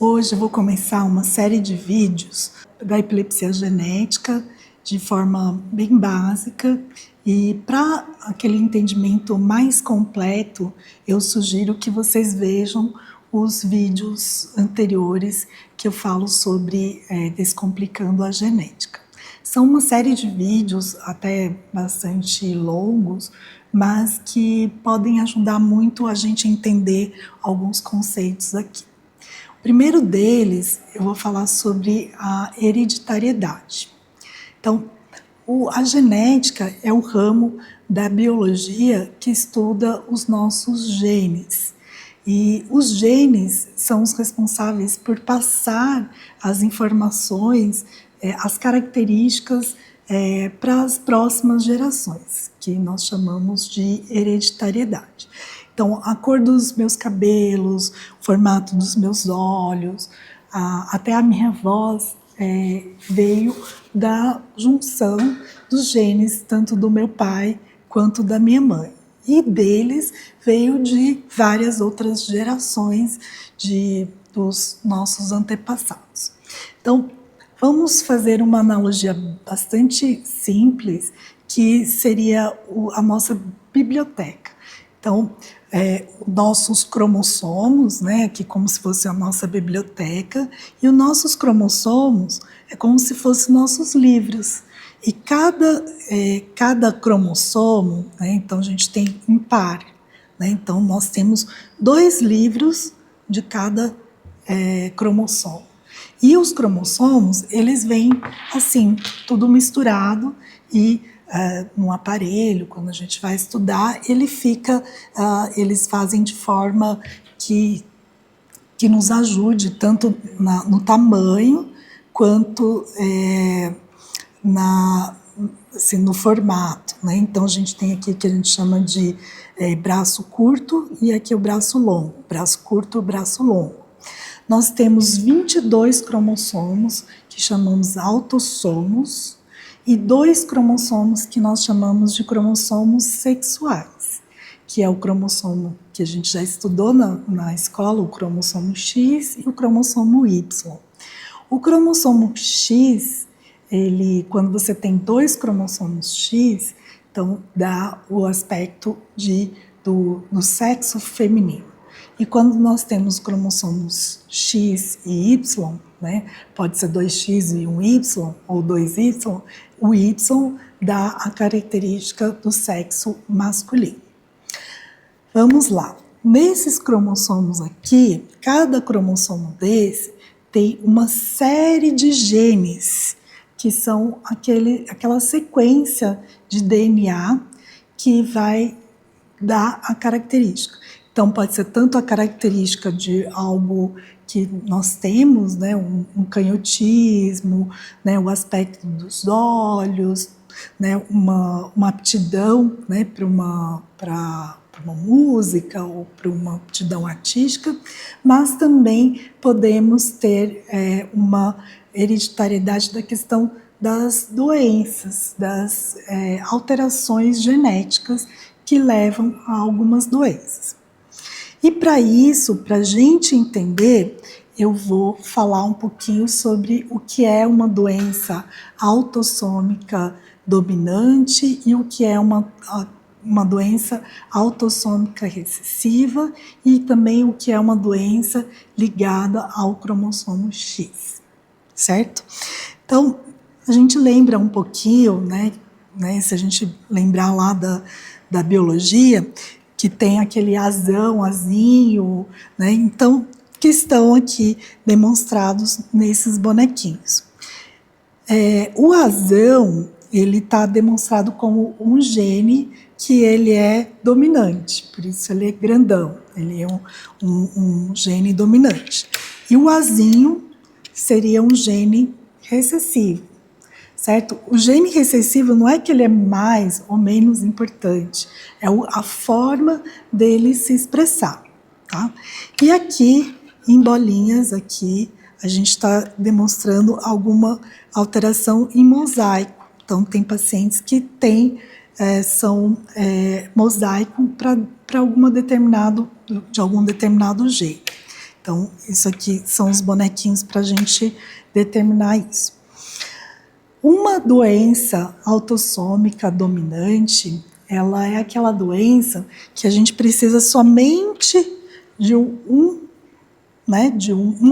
Hoje eu vou começar uma série de vídeos da epilepsia genética de forma bem básica, e para aquele entendimento mais completo eu sugiro que vocês vejam os vídeos anteriores que eu falo sobre descomplicando a genética. São uma série de vídeos até bastante longos, mas que podem ajudar muito a gente a entender alguns conceitos aqui. O primeiro deles, eu vou falar sobre a hereditariedade. Então, a genética é o ramo da biologia que estuda os nossos genes. E os genes são os responsáveis por passar as informações, as características para as próximas gerações, que nós chamamos de hereditariedade. Então, a cor dos meus cabelos, o formato dos meus olhos, até a minha voz veio da junção dos genes, tanto do meu pai quanto da minha mãe. E deles veio de várias outras gerações dos nossos antepassados. Então, vamos fazer uma analogia bastante simples, que seria a nossa biblioteca. Então, nossos cromossomos, né, que como se fosse a nossa biblioteca, e os nossos cromossomos é como se fossem nossos livros. E cada cromossomo, né, então a gente tem um par, né, então nós temos 2 livros de cada cromossomo. E os cromossomos, eles vêm assim, tudo misturado, e no aparelho, quando a gente vai estudar, eles fazem de forma que nos ajude tanto no tamanho quanto assim, no formato, né? Então a gente tem aqui que a gente chama de braço curto, e aqui o braço longo, braço curto, braço longo. Nós temos 22 cromossomos, que chamamos autossomos, e 2 cromossomos que nós chamamos de cromossomos sexuais, que é o cromossomo que a gente já estudou na escola, o cromossomo X e o cromossomo Y. O cromossomo X, quando você tem 2 cromossomos X, então dá o aspecto do sexo feminino. E quando nós temos cromossomos X e Y, né, pode ser 2X e 1Y, ou 2Y, o Y dá a característica do sexo masculino. Vamos lá. Nesses cromossomos aqui, cada cromossomo desse tem uma série de genes, que são aquela sequência de DNA que vai dar a característica. Então, pode ser tanto a característica de algo que nós temos, né, um canhotismo, né, o aspecto dos olhos, né, uma aptidão, né, para uma música ou para uma aptidão artística, mas também podemos ter uma hereditariedade da questão das doenças, das alterações genéticas que levam a algumas doenças. E para isso, para a gente entender, eu vou falar um pouquinho sobre o que é uma doença autossômica dominante e o que é uma doença autossômica recessiva, e também o que é uma doença ligada ao cromossomo X, certo? Então, a gente lembra um pouquinho, né, se a gente lembrar lá da biologia, que tem aquele azinho, né? Então, que estão aqui demonstrados nesses bonequinhos. O azão, ele está demonstrado como um gene que ele é dominante, por isso ele é grandão, ele é um gene dominante. E o azinho seria um gene recessivo. Certo? O gene recessivo não é que ele é mais ou menos importante, é a forma dele se expressar, tá? E aqui, em bolinhas, aqui, a gente está demonstrando alguma alteração em mosaico. Então, tem pacientes que são mosaico de algum determinado gene. Então, isso aqui são os bonequinhos para a gente determinar isso. Uma doença autossômica dominante, ela é aquela doença que a gente precisa somente de um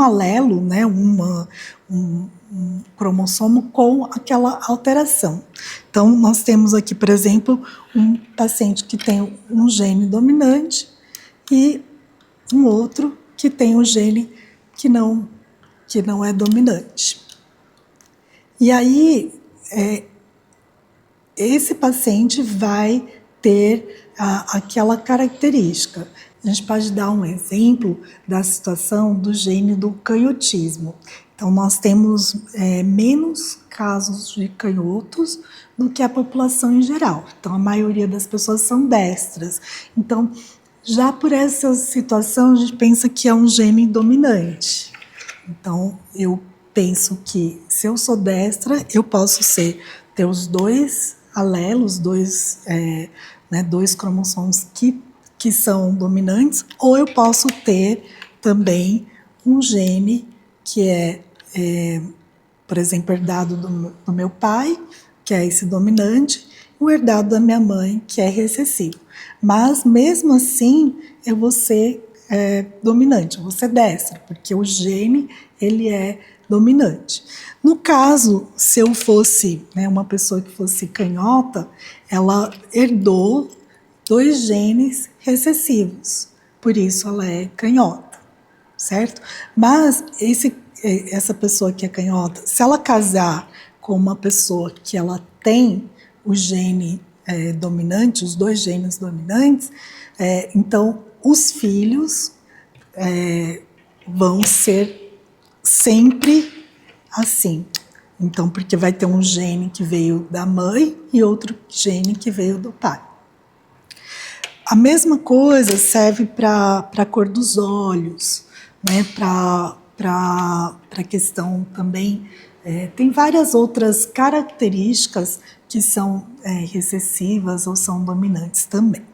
alelo, né, um cromossomo com aquela alteração. Então, nós temos aqui, por exemplo, um paciente que tem um gene dominante e um outro que tem um gene que não é dominante. E aí, esse paciente vai ter aquela característica. A gente pode dar um exemplo da situação do gene do canhotismo. Então, nós temos menos casos de canhotos do que a população em geral. Então, a maioria das pessoas são destras. Então, já por essa situação, a gente pensa que é um gene dominante. Então, eu penso que se eu sou destra, eu posso ter os dois alelos, dois cromossomos que são dominantes, ou eu posso ter também um gene que por exemplo, herdado do meu pai, que é esse dominante, e o herdado da minha mãe, que é recessivo. Mas, mesmo assim, eu vou ser dominante, eu vou ser destra, porque o gene, ele é dominante. No caso, se eu fosse uma pessoa que fosse canhota, ela herdou 2 genes recessivos, por isso ela é canhota, certo? Mas essa pessoa que é canhota, se ela casar com uma pessoa que ela tem o gene dominante, os 2 genes dominantes, então os filhos vão ser sempre assim. Então, porque vai ter um gene que veio da mãe e outro gene que veio do pai. A mesma coisa serve para a cor dos olhos, né? Para a questão também. Tem várias outras características que são recessivas ou são dominantes também.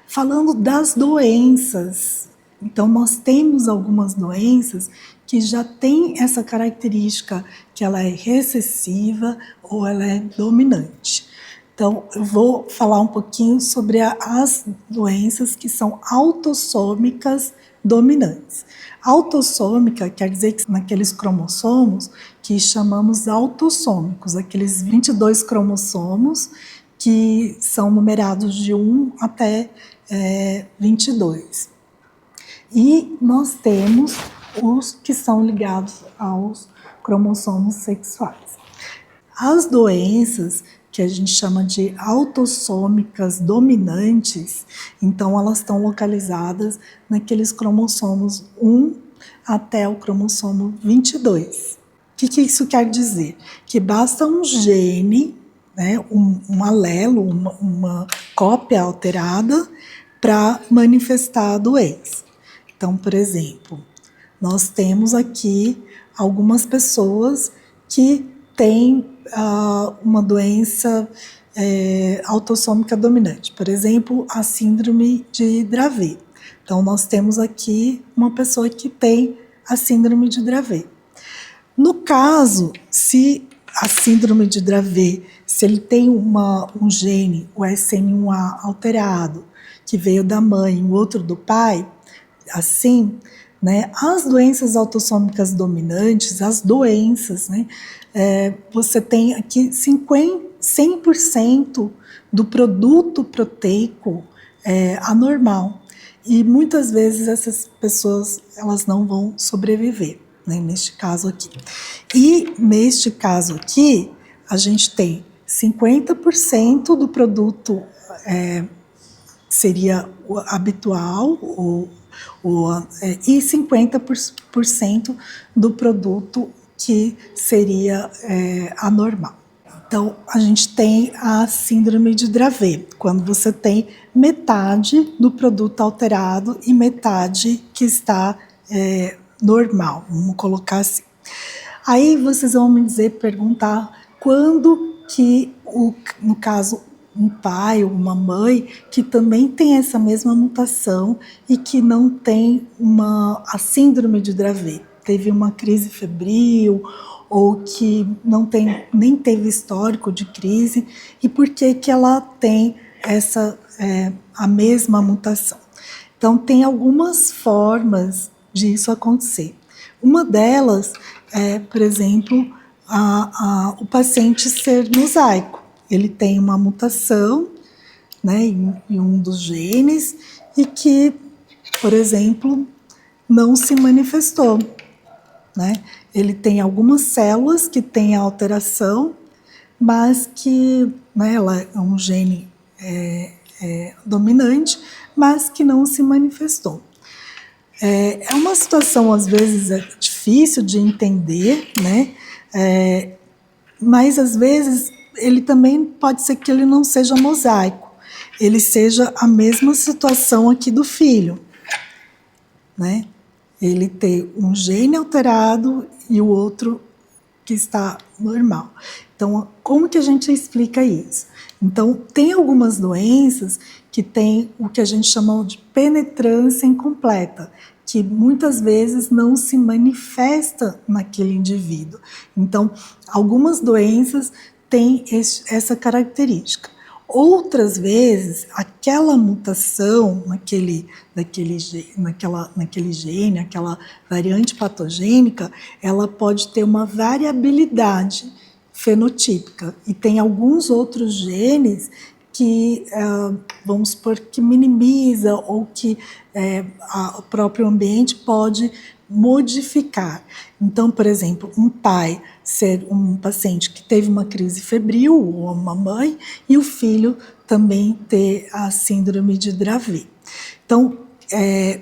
Falando das doenças, então nós temos algumas doenças que já têm essa característica que ela é recessiva ou ela é dominante. Então, eu vou falar um pouquinho sobre as doenças que são autossômicas dominantes. Autossômica quer dizer que naqueles cromossomos que chamamos autossômicos, aqueles 22 cromossomos que são numerados de 1 até 22. E nós temos os que são ligados aos cromossomos sexuais. As doenças que a gente chama de autossômicas dominantes, então elas estão localizadas naqueles cromossomos 1 até o cromossomo 22. O que isso quer dizer? Que basta um gene, né, um alelo, uma cópia alterada para manifestar a doença. Então, por exemplo, nós temos aqui algumas pessoas que têm uma doença autossômica dominante. Por exemplo, a síndrome de Dravet. Então, nós temos aqui uma pessoa que tem a síndrome de Dravet. No caso, se a síndrome de Dravet, se ele tem um gene, o SN1A alterado, que veio da mãe, o outro do pai, assim, né, as doenças autossômicas dominantes, as doenças, né, você tem aqui 100% do produto proteico anormal. E muitas vezes essas pessoas elas não vão sobreviver, né, neste caso aqui. E neste caso aqui, a gente tem 50% do produto seria o habitual, e 50% do produto que seria anormal. Então, a gente tem a síndrome de Dravet, quando você tem metade do produto alterado e metade que está normal, vamos colocar assim. Aí vocês vão me perguntar quando que, no caso, um pai ou uma mãe que também tem essa mesma mutação e que não tem a síndrome de Dravet, teve uma crise febril ou que não tem, nem teve histórico de crise, e por que que ela tem a mesma mutação. Então, tem algumas formas disso acontecer. Uma delas é, por exemplo, o paciente ser mosaico. Ele tem uma mutação, né, em um dos genes e que, por exemplo, não se manifestou, né? Ele tem algumas células que têm a alteração, mas que, né, ela é um gene dominante, mas que não se manifestou. É uma situação, às vezes, difícil de entender, né? Mas, às vezes, ele também pode ser que ele não seja mosaico, ele seja a mesma situação aqui do filho, né? Ele ter um gene alterado e o outro que está normal. Então, como que a gente explica isso? Então, tem algumas doenças que têm o que a gente chama de penetrância incompleta, que muitas vezes não se manifesta naquele indivíduo. Então, algumas doenças têm essa característica. Outras vezes, aquela mutação naquele gene, aquela variante patogênica, ela pode ter uma variabilidade fenotípica. E tem alguns outros genes que, vamos supor, que minimiza ou que o próprio ambiente pode modificar. Então, por exemplo, um pai ser um paciente que teve uma crise febril, ou uma mãe, e o filho também ter a síndrome de Dravet. Então,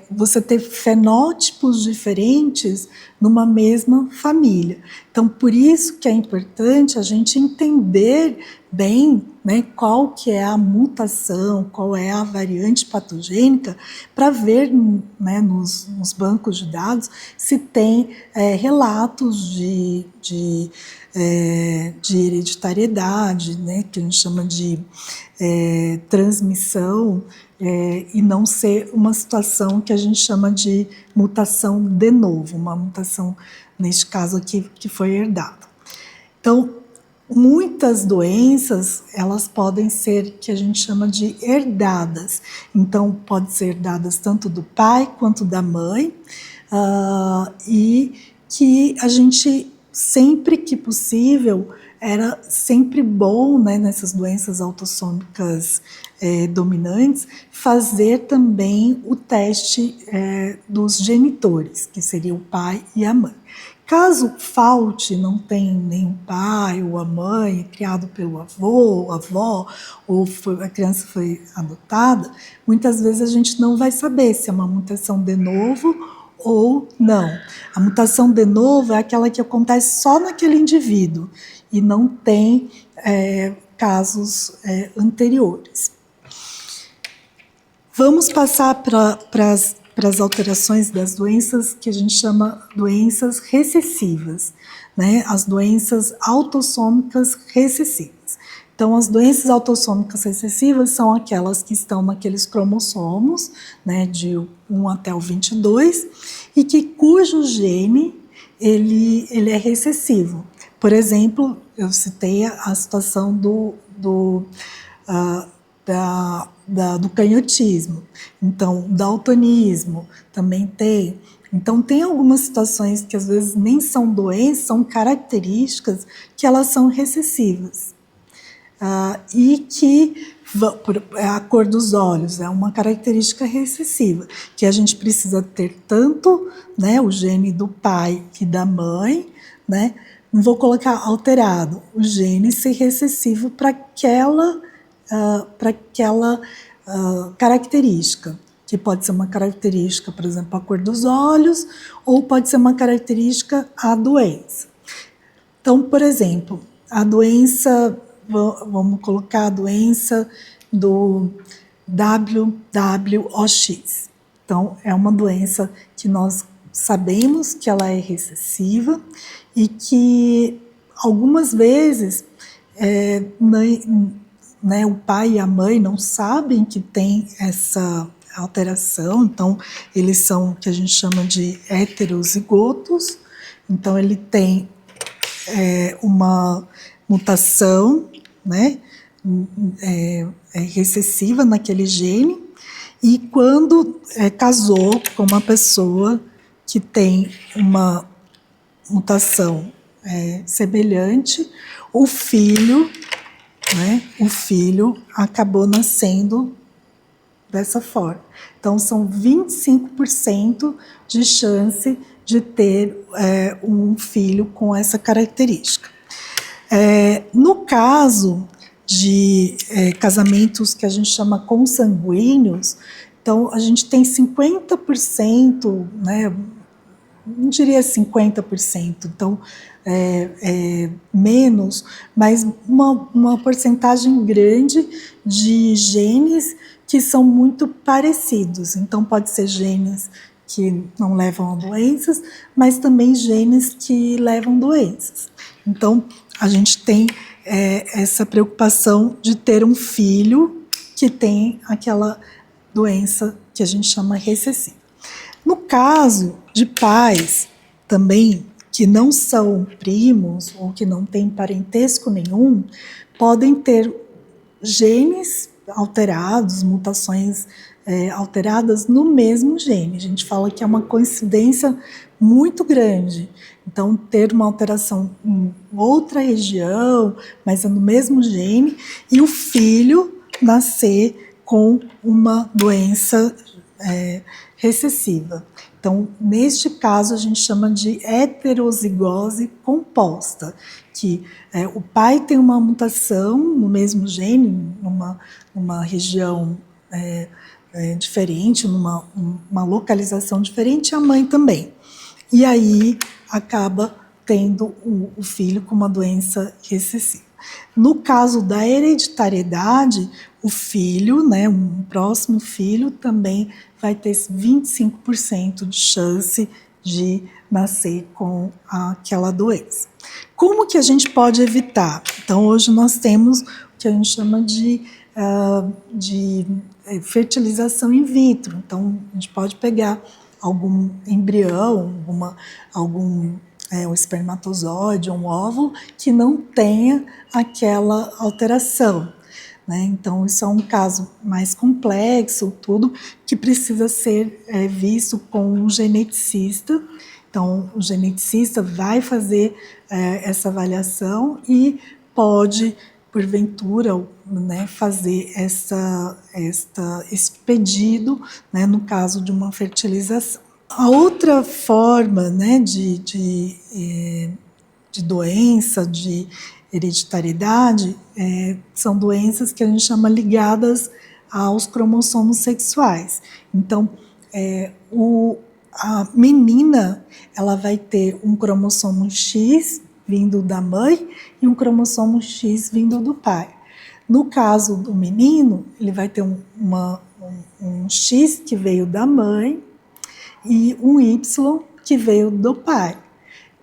você ter fenótipos diferentes numa mesma família. Então, por isso que é importante a gente entender bem, né, qual que é a mutação, qual é a variante patogênica, para ver, né, nos bancos de dados se tem relatos de hereditariedade, né, que a gente chama de transmissão, e não ser uma situação que a gente chama de mutação de novo, uma mutação, neste caso aqui, que foi herdada. Então, muitas doenças, elas podem ser que a gente chama de herdadas. Então, pode ser herdadas tanto do pai quanto da mãe, e que a gente, sempre que possível, era sempre bom, né, nessas doenças autossômicas dominantes, fazer também o teste dos genitores, que seria o pai e a mãe. Caso falte, não tem nem o pai ou a mãe, criado pelo avô, avó, ou a criança foi adotada, muitas vezes a gente não vai saber se é uma mutação de novo ou não. A mutação de novo é aquela que acontece só naquele indivíduo e não tem casos anteriores. Vamos passar para as alterações das doenças que a gente chama doenças recessivas, né? As doenças autossômicas recessivas. Então, as doenças autossômicas recessivas são aquelas que estão naqueles cromossomos, né, de 1 até o 22, e cujo gene ele é recessivo. Por exemplo, eu citei a situação do canhotismo, então, daltonismo também tem. Então, tem algumas situações que às vezes nem são doenças, são características que elas são recessivas. E que a cor dos olhos é uma característica recessiva, que a gente precisa ter tanto, né, o gene do pai e da mãe, né, não vou colocar alterado, o gene ser recessivo para aquela característica, que pode ser uma característica, por exemplo, a cor dos olhos, ou pode ser uma característica a doença. Então, por exemplo, a doença, vamos colocar a doença do WWOX. Então, é uma doença que nós sabemos que ela é recessiva e que algumas vezes né, o pai e a mãe não sabem que tem essa alteração, então eles são o que a gente chama de heterozigotos, então ele tem uma mutação, né, recessiva naquele gene, e quando casou com uma pessoa que tem uma mutação semelhante, o filho acabou nascendo dessa forma. Então, são 25% de chance de ter um filho com essa característica. No caso de casamentos que a gente chama consanguíneos, então a gente tem 50%, né, não diria 50%, então menos, mas uma porcentagem grande de genes que são muito parecidos. Então pode ser genes que não levam a doenças, mas também genes que levam doenças. Então a gente tem essa preocupação de ter um filho que tem aquela doença que a gente chama recessiva. No caso de pais também que não são primos ou que não têm parentesco nenhum, podem ter genes alterados, mutações alteradas no mesmo gene. A gente fala que é uma coincidência muito grande. Então, ter uma alteração em outra região, mas é no mesmo gene, e o filho nascer com uma doença recessiva. Então, neste caso, a gente chama de heterozigose composta, que o pai tem uma mutação no mesmo gene, numa região diferente, numa localização diferente, e a mãe também. E aí acaba tendo o filho com uma doença recessiva. No caso da hereditariedade, o filho, né, um próximo filho, também vai ter 25% de chance de nascer com aquela doença. Como que a gente pode evitar? Então, hoje nós temos o que a gente chama de fertilização in vitro. Então, a gente pode pegar algum embrião, um espermatozoide, um óvulo, que não tenha aquela alteração. Né? Então, isso é um caso mais complexo, tudo que precisa ser visto com um geneticista. Então, o geneticista vai fazer essa avaliação e pode, porventura, né, fazer esse pedido, né, no caso de uma fertilização. A outra forma, né, de doença, de hereditariedade, são doenças que a gente chama ligadas aos cromossomos sexuais. Então, a menina, ela vai ter um cromossomo X vindo da mãe e um cromossomo X vindo do pai. No caso do menino, ele vai ter um X que veio da mãe e um Y que veio do pai.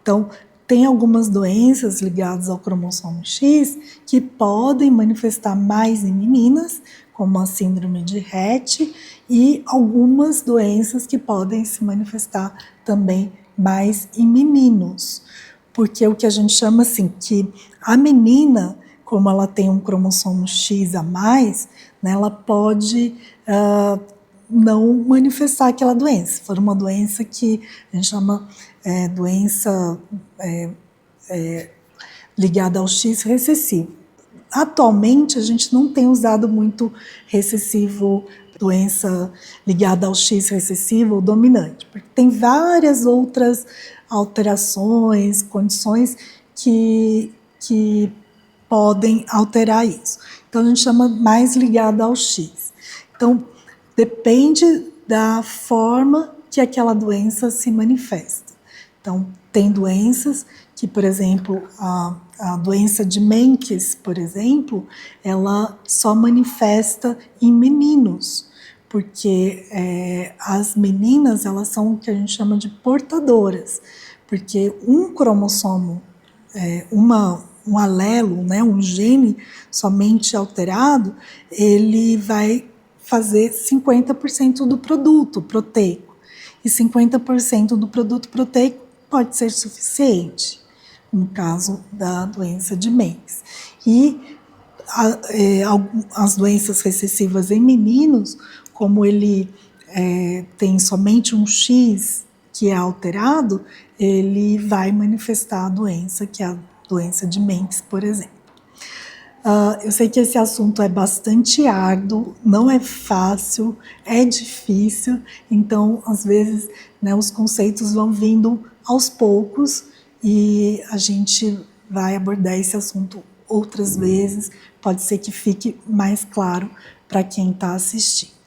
Então, tem algumas doenças ligadas ao cromossomo X que podem manifestar mais em meninas, como a síndrome de Rett, e algumas doenças que podem se manifestar também mais em meninos. Porque o que a gente chama assim, que a menina, como ela tem um cromossomo X a mais, né, ela pode não manifestar aquela doença. Se for uma doença que a gente chama doença ligada ao X recessivo. Atualmente, a gente não tem usado muito recessivo, doença ligada ao X recessivo ou dominante, porque tem várias outras alterações, condições que podem alterar isso. Então, a gente chama mais ligada ao X. Então, depende da forma que aquela doença se manifesta. Então, tem doenças que, por exemplo, a doença de Menkes, por exemplo, ela só manifesta em meninos, porque as meninas, elas são o que a gente chama de portadoras, porque um cromossomo, um alelo, né, um gene somente alterado, ele vai fazer 50% do produto proteico. E 50% do produto proteico pode ser suficiente, no caso da doença de Mengs. E as doenças recessivas em meninos, como ele tem somente um X que é alterado, ele vai manifestar a doença, que é a doença de Mengs, por exemplo. Eu sei que esse assunto é bastante árduo, não é fácil, é difícil, então, às vezes, né, os conceitos vão vindo aos poucos e a gente vai abordar esse assunto outras vezes, pode ser que fique mais claro para quem está assistindo.